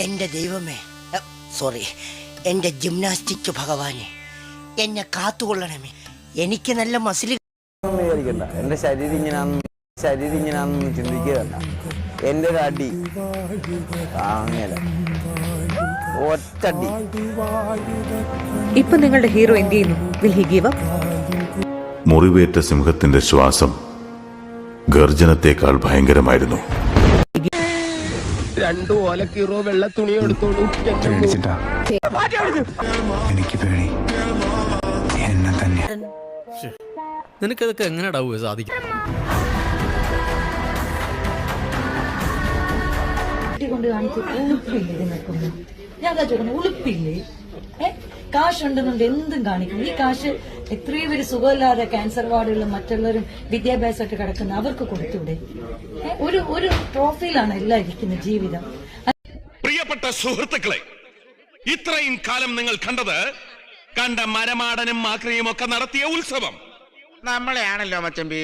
എൻ്റെ ദൈവമേ, സോറി, എൻ്റെ ജിംനാസ്റ്റിക് ഭഗവാനെ, എന്നെ കാത്തുകൊള്ളണമേ. എനിക്ക് നല്ല മസിൽ. എൻ്റെ ശരീരം ഇങ്ങനെയാണെന്ന് ചിന്തിക്കുകയല്ല. എൻ്റെ ഒരു അടി അങ്ങനെ ഒറ്റടി. ഇപ്പൊ നിങ്ങളുടെ ഹീറോ എന്ത് ചെയ്യുന്നു? Will he give up? മുറിവേറ്റ സിംഹത്തിന്റെ ശ്വാസം ഗർജനത്തെക്കാൾ ഭയങ്കരമായിരുന്നു. 2 ഓലക്കീറോ വെള്ള തുണി എടുത്തോളൂ. എനിക്ക് പേടി എന്നെ തന്നെ. നിനക്കതൊക്കെ എങ്ങനെയാ സാധിക്കും? ഞാൻ ചോദിക്കുന്നു, ഉളുപ്പില്ലേ? കാശുണ്ടെന്നുണ്ട് എന്തും കാണിക്കും. ഈ കാശ് എത്രയോ പേര് സുഖമില്ലാതെ ക്യാൻസർ വാർഡുകളിലും മറ്റുള്ളവരും വിദ്യാഭ്യാസമായിട്ട് കിടക്കുന്ന അവർക്ക് കൊടുത്തൂടെ? ഒരു ട്രോഫിയിലാണ് എല്ലാം ഇരിക്കുന്ന ജീവിതം. പ്രിയപ്പെട്ട സുഹൃത്തുക്കളെ, ഇത്രയും കാലം നിങ്ങൾ കണ്ട മരമാടനും മാക്രിയും ഒക്കെ നടത്തിയ ഉത്സവം നമ്മളെയാണല്ലോ മച്ചമ്പി.